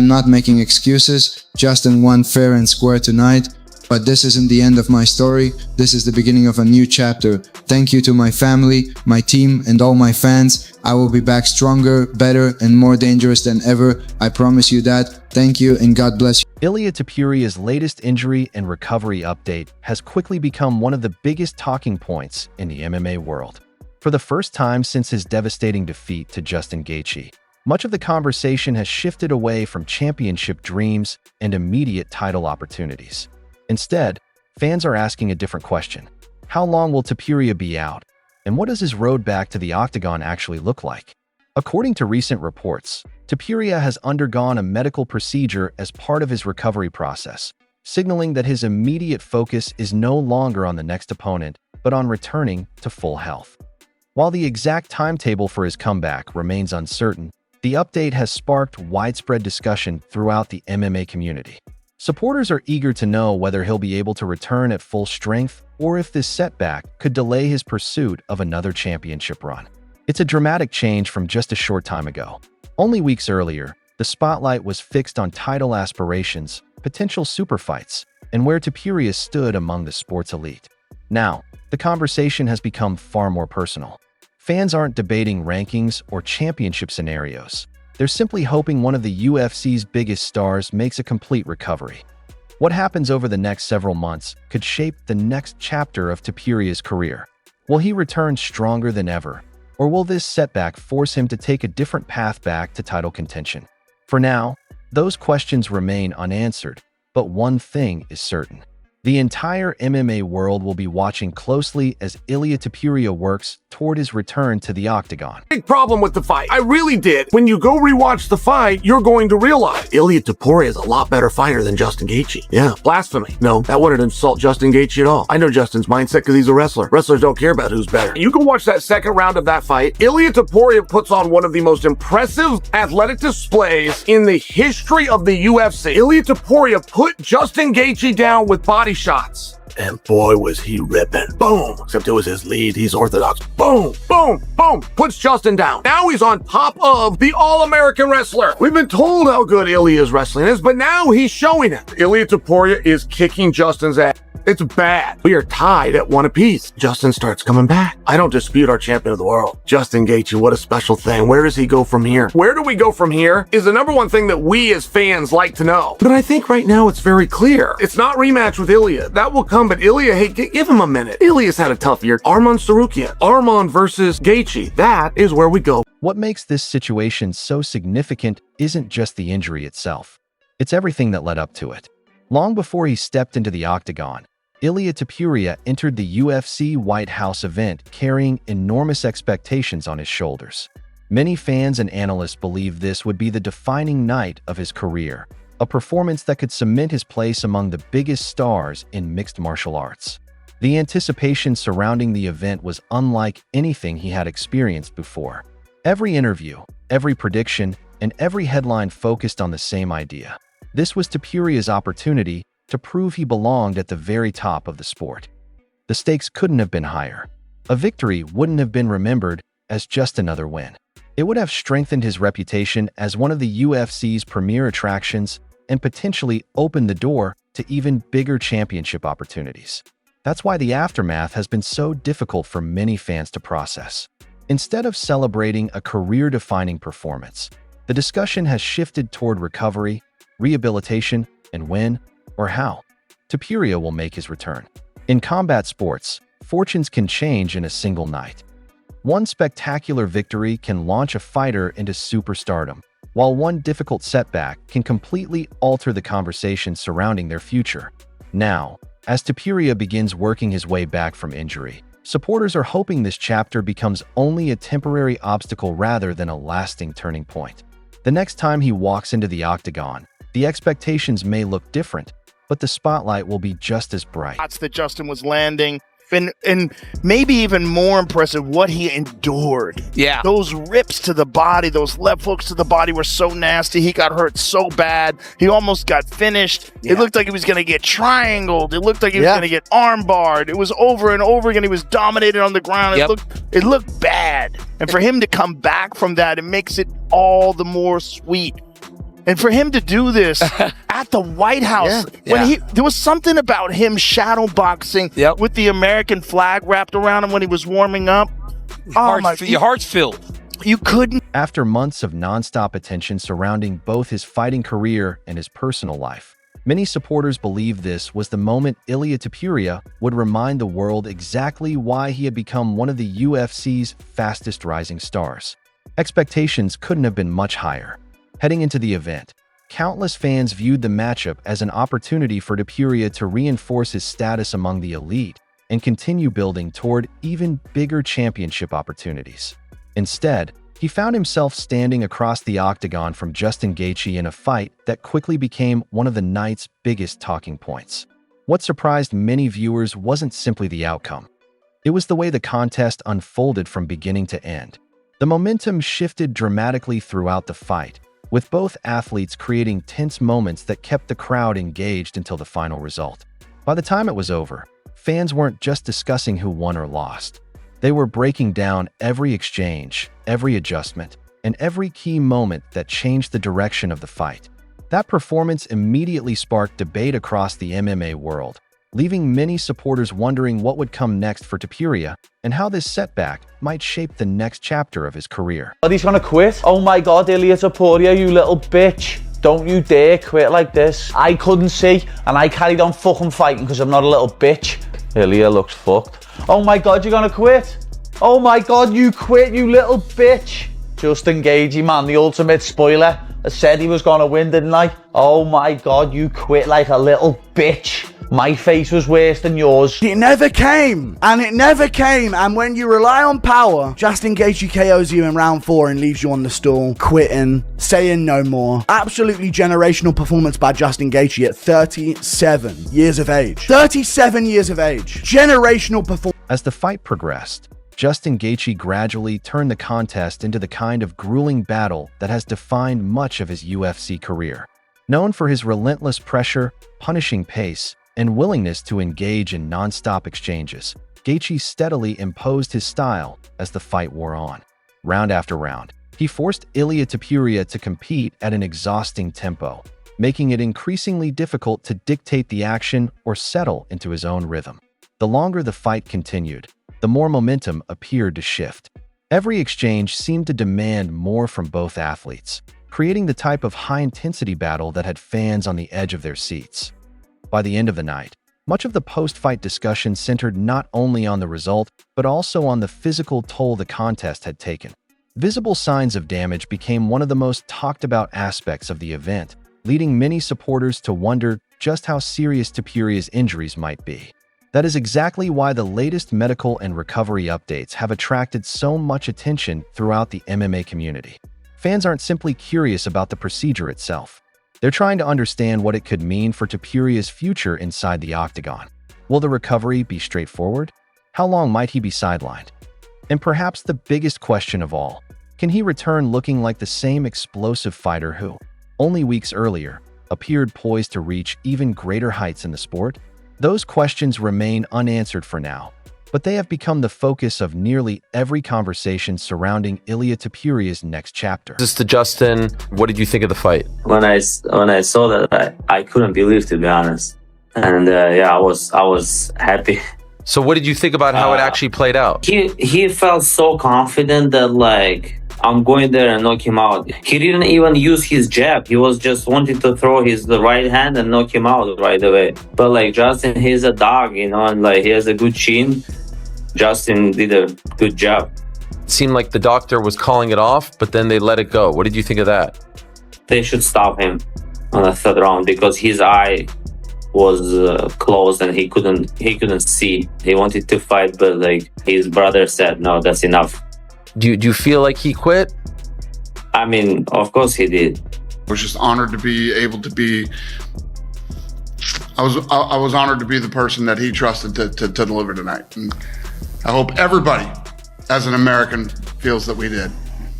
I'm not making excuses. Justin won fair and square tonight. But this isn't the end of my story. This is the beginning of a new chapter. Thank you to my family, my team, and all my fans. I will be back stronger, better, and more dangerous than ever. I promise you that. Thank you, and God bless you. Ilia Topuria's latest injury and recovery update has quickly become one of the biggest talking points in the MMA world. For the first time since his devastating defeat to Justin Gaethje, much of the conversation has shifted away from championship dreams and immediate title opportunities. Instead, fans are asking a different question. How long will Topuria be out? And what does his road back to the Octagon actually look like? According to recent reports, Topuria has undergone a medical procedure as part of his recovery process, signaling that his immediate focus is no longer on the next opponent, but on returning to full health. While the exact timetable for his comeback remains uncertain, the update has sparked widespread discussion throughout the MMA community. Supporters are eager to know whether he'll be able to return at full strength or if this setback could delay his pursuit of another championship run. It's a dramatic change from just a short time ago. Only weeks earlier, the spotlight was fixed on title aspirations, potential super fights, and where Topuria stood among the sport's elite. Now, the conversation has become far more personal. Fans aren't debating rankings or championship scenarios. They're simply hoping one of the UFC's biggest stars makes a complete recovery. What happens over the next several months could shape the next chapter of Topuria's career. Will he return stronger than ever, or will this setback force him to take a different path back to title contention? For now, those questions remain unanswered, but one thing is certain. The entire MMA world will be watching closely as Ilia Topuria works toward his return to the Octagon. Big problem with the fight. I really did. When you go rewatch the fight, you're going to realize Ilia Topuria is a lot better fighter than Justin Gaethje. Yeah, blasphemy. No, that wouldn't insult Justin Gaethje at all. I know Justin's mindset because he's a wrestler. Wrestlers don't care about who's better. You go watch that second round of that fight. Ilia Topuria puts on one of the most impressive athletic displays in the history of the UFC. Ilia Topuria put Justin Gaethje down with body shots. And boy, was he ripping. Boom. Except it was his lead. He's orthodox. Boom, boom, boom. Puts Justin down. Now he's on top of the All-American wrestler. We've been told how good Ilia's wrestling is, but now he's showing it. Ilia Topuria is kicking Justin's ass. It's bad. We are tied at one apiece. Justin starts coming back. I don't dispute our champion of the world. Justin Gaethje, what a special thing. Where does he go from here? Where do we go from here is the number one thing that we as fans like to know. But I think right now it's very clear. It's not rematch with Ilia. That will come, but Ilia, hey, give him a minute. Ilia's had a tough year. Arman Tsarukyan. Arman versus Gaethje. That is where we go. What makes this situation so significant isn't just the injury itself. It's everything that led up to it. Long before he stepped into the Octagon, Ilia Topuria entered the UFC White House event carrying enormous expectations on his shoulders. Many fans and analysts believe this would be the defining night of his career, a performance that could cement his place among the biggest stars in mixed martial arts. The anticipation surrounding the event was unlike anything he had experienced before. Every interview, every prediction, and every headline focused on the same idea. This was Topuria's opportunity to prove he belonged at the very top of the sport. The stakes couldn't have been higher. A victory wouldn't have been remembered as just another win. It would have strengthened his reputation as one of the UFC's premier attractions and potentially opened the door to even bigger championship opportunities. That's why the aftermath has been so difficult for many fans to process. Instead of celebrating a career-defining performance, the discussion has shifted toward recovery, rehabilitation, and when or how Topuria will make his return. In combat sports, fortunes can change in a single night. One spectacular victory can launch a fighter into superstardom, while one difficult setback can completely alter the conversation surrounding their future. Now, as Topuria begins working his way back from injury, supporters are hoping this chapter becomes only a temporary obstacle rather than a lasting turning point. The next time he walks into the Octagon, the expectations may look different, but the spotlight will be just as bright. Shots that Justin was landing, and maybe even more impressive, what he endured. Yeah. Those rips to the body, those left hooks to the body were so nasty. He got hurt so bad. He almost got finished. Yeah. It looked like he was going to get triangled. It looked like he was going to get arm barred. It was over and over again. He was dominated on the ground. It looked bad. And for him to come back from that, it makes it all the more sweet. And for him to do this at the White House, there was something about him shadow boxing with the American flag wrapped around him when he was warming up. Your heart's filled. You couldn't. After months of nonstop attention surrounding both his fighting career and his personal life, many supporters believed this was the moment Ilia Topuria would remind the world exactly why he had become one of the UFC's fastest rising stars. Expectations couldn't have been much higher. Heading into the event, countless fans viewed the matchup as an opportunity for Topuria to reinforce his status among the elite and continue building toward even bigger championship opportunities. Instead, he found himself standing across the octagon from Justin Gaethje in a fight that quickly became one of the night's biggest talking points. What surprised many viewers wasn't simply the outcome. It was the way the contest unfolded from beginning to end. The momentum shifted dramatically throughout the fight, with both athletes creating tense moments that kept the crowd engaged until the final result. By the time it was over, fans weren't just discussing who won or lost. They were breaking down every exchange, every adjustment, and every key moment that changed the direction of the fight. That performance immediately sparked debate across the MMA world, leaving many supporters wondering what would come next for Topuria and how this setback might shape the next chapter of his career. He's gonna quit. Oh my God, Ilia Topuria, you little bitch. Don't you dare quit like this. I couldn't see, and I carried on fucking fighting because I'm not a little bitch. Ilia looks fucked. Oh my God, you're gonna quit? Oh my God, you quit, you little bitch. Justin Gaethje, man, the ultimate spoiler. I said he was gonna win, didn't I? Oh my God, you quit like a little bitch. My face was worse than yours. It never came, and when you rely on power, Justin Gaethje KOs you in round 4 and leaves you on the stool, quitting, saying no more. Absolutely generational performance by Justin Gaethje at 37 years of age. 37 years of age. Generational performance. As the fight progressed, Justin Gaethje gradually turned the contest into the kind of grueling battle that has defined much of his UFC career. Known for his relentless pressure, punishing pace, and willingness to engage in non-stop exchanges, Gaethje steadily imposed his style as the fight wore on. Round after round, he forced Ilia Topuria to compete at an exhausting tempo, making it increasingly difficult to dictate the action or settle into his own rhythm. The longer the fight continued, the more momentum appeared to shift. Every exchange seemed to demand more from both athletes, creating the type of high-intensity battle that had fans on the edge of their seats. By the end of the night, much of the post-fight discussion centered not only on the result, but also on the physical toll the contest had taken. Visible signs of damage became one of the most talked-about aspects of the event, leading many supporters to wonder just how serious Topuria's injuries might be. That is exactly why the latest medical and recovery updates have attracted so much attention throughout the MMA community. Fans aren't simply curious about the procedure itself. They're trying to understand what it could mean for Topuria's future inside the octagon. Will the recovery be straightforward? How long might he be sidelined? And perhaps the biggest question of all, can he return looking like the same explosive fighter who, only weeks earlier, appeared poised to reach even greater heights in the sport? Those questions remain unanswered for now, but they have become the focus of nearly every conversation surrounding Ilia Topuria's next chapter. This to Justin, what did you think of the fight? When I saw that, I couldn't believe, to be honest, and I was happy. So what did you think about how it actually played out? He felt so confident that like I'm going there and knock him out. He didn't even use his jab. He was just wanting to throw the right hand and knock him out right away. But like Justin, he's a dog, and like he has a good chin. Justin did a good job. It seemed like the doctor was calling it off, but then they let it go. What did you think of that? They should stop him on the 3rd round because his eye was closed and he couldn't see. He wanted to fight, but like his brother said, no, that's enough. Do you feel like he quit? I mean, of course he did. I was just honored to be able to be. I was honored to be the person that he trusted to deliver tonight. And I hope everybody, as an American, feels that we did.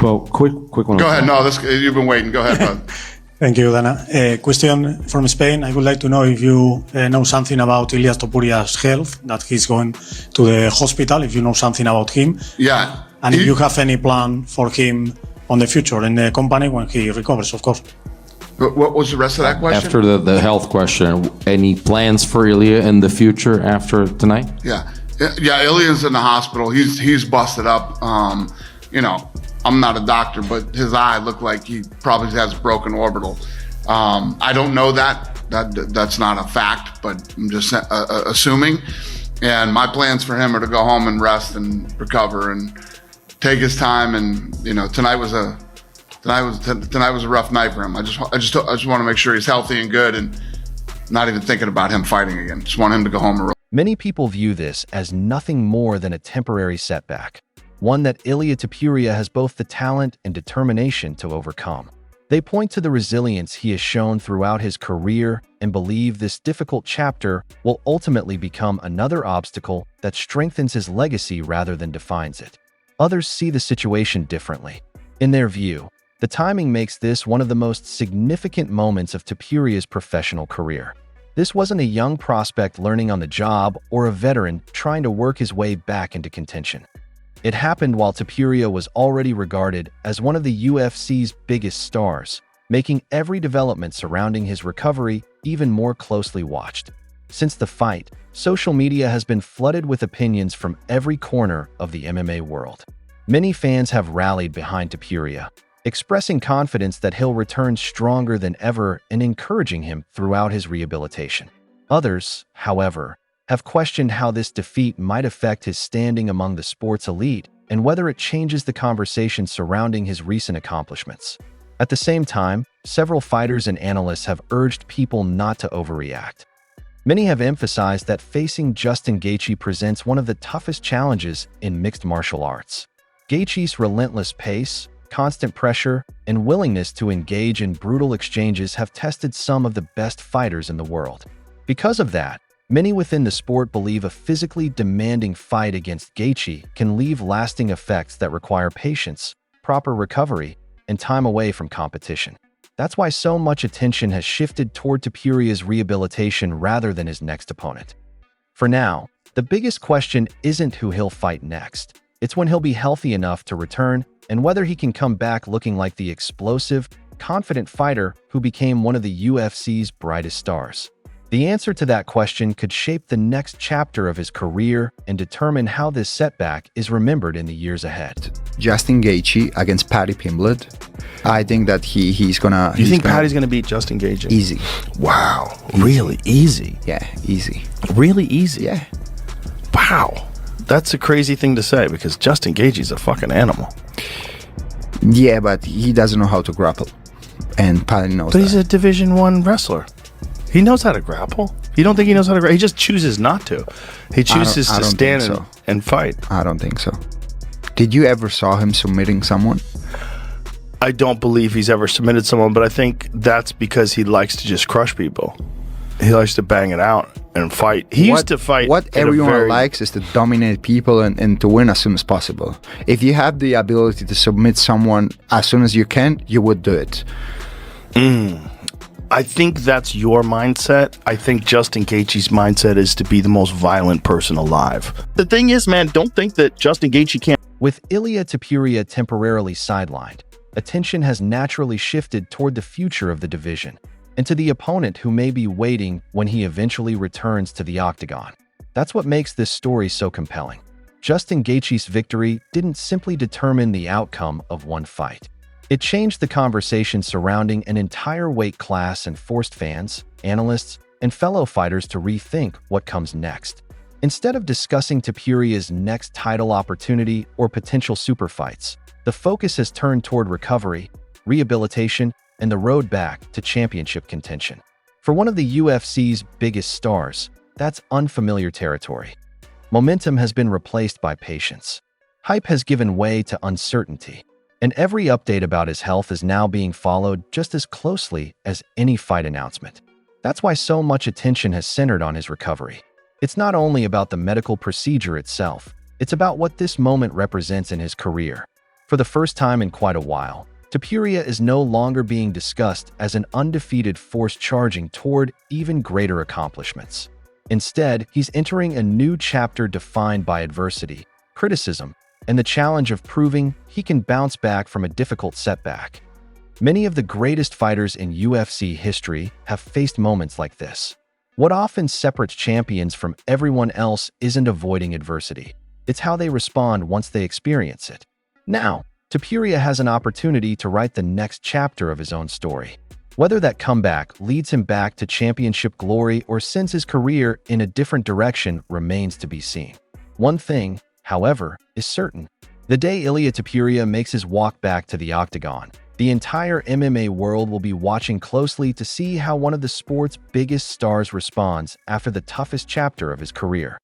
Well, quick one. Go ahead. No, you've been waiting. Go ahead, bud. Thank you, Dana. Question from Spain. I would like to know if you know something about Ilia Topuria's health, that he's going to the hospital, if you know something about him. Yeah. And if you have any plan for him on the future in the company when he recovers, of course. What was the rest of that question? After the health question, any plans for Ilia in the future after tonight? Yeah, Ilia's in the hospital. He's busted up. You know, I'm not a doctor, but his eye looked like he probably has broken orbital. I don't know that's not a fact, but I'm just assuming. And my plans for him are to go home and rest and recover and take his time. And you know, tonight was a rough night for him. I just want to make sure he's healthy and good, and not even thinking about him fighting again. Just want him to go home and relax. Many people view this as nothing more than a temporary setback, one that Ilia Topuria has both the talent and determination to overcome. They point to the resilience he has shown throughout his career and believe this difficult chapter will ultimately become another obstacle that strengthens his legacy rather than defines it. Others see the situation differently. In their view, the timing makes this one of the most significant moments of Topuria's professional career. This wasn't a young prospect learning on the job or a veteran trying to work his way back into contention. It happened while Topuria was already regarded as one of the UFC's biggest stars, making every development surrounding his recovery even more closely watched. Since the fight, social media has been flooded with opinions from every corner of the MMA world. Many fans have rallied behind Topuria, expressing confidence that he'll return stronger than ever and encouraging him throughout his rehabilitation. Others, however, have questioned how this defeat might affect his standing among the sport's elite and whether it changes the conversation surrounding his recent accomplishments. At the same time, several fighters and analysts have urged people not to overreact. Many have emphasized that facing Justin Gaethje presents one of the toughest challenges in mixed martial arts. Gaethje's relentless pace, constant pressure, and willingness to engage in brutal exchanges have tested some of the best fighters in the world. Because of that, many within the sport believe a physically demanding fight against Gaethje can leave lasting effects that require patience, proper recovery, and time away from competition. That's why so much attention has shifted toward Topuria's rehabilitation rather than his next opponent. For now, the biggest question isn't who he'll fight next. It's when he'll be healthy enough to return and whether he can come back looking like the explosive, confident fighter who became one of the UFC's brightest stars. The answer to that question could shape the next chapter of his career and determine how this setback is remembered in the years ahead. Justin Gaethje against Paddy Pimblett. I think that he's gonna... You think Paddy's gonna beat Justin Gaethje? Easy. Wow. Easy. Really? Easy? Yeah, easy. Really easy? Yeah. Wow. That's a crazy thing to say because Justin Gaethje's a fucking animal. Yeah, but he doesn't know how to grapple. And Paddy knows that. But he's a Division I wrestler. He knows how to grapple. You don't think he knows how to grapple? He just chooses not to. He chooses to stand and fight. I don't think so. Did you ever saw him submitting someone? I don't believe he's ever submitted someone, but I think that's because he likes to just crush people. He likes to bang it out and fight. He used to fight. What everyone likes is to dominate people and to win as soon as possible. If you have the ability to submit someone as soon as you can, you would do it. I think that's your mindset. I think Justin Gaethje's mindset is to be the most violent person alive. The thing is, man, don't think that Justin Gaethje can't. With Ilia Topuria temporarily sidelined, attention has naturally shifted toward the future of the division and to the opponent who may be waiting when he eventually returns to the Octagon. That's what makes this story so compelling. Justin Gaethje's victory didn't simply determine the outcome of one fight. It changed the conversation surrounding an entire weight class and forced fans, analysts, and fellow fighters to rethink what comes next. Instead of discussing Topuria's next title opportunity or potential super fights, the focus has turned toward recovery, rehabilitation, and the road back to championship contention. For one of the UFC's biggest stars, that's unfamiliar territory. Momentum has been replaced by patience. Hype has given way to uncertainty. And every update about his health is now being followed just as closely as any fight announcement. That's why so much attention has centered on his recovery. It's not only about the medical procedure itself, it's about what this moment represents in his career. For the first time in quite a while, Topuria is no longer being discussed as an undefeated force charging toward even greater accomplishments. Instead, he's entering a new chapter defined by adversity, criticism, and the challenge of proving he can bounce back from a difficult setback. Many of the greatest fighters in UFC history have faced moments like this. What often separates champions from everyone else isn't avoiding adversity. It's how they respond once they experience it. Now, Topuria has an opportunity to write the next chapter of his own story. Whether that comeback leads him back to championship glory or sends his career in a different direction remains to be seen. One thing, however, is certain. The day Ilia Topuria makes his walk back to the Octagon, the entire MMA world will be watching closely to see how one of the sport's biggest stars responds after the toughest chapter of his career.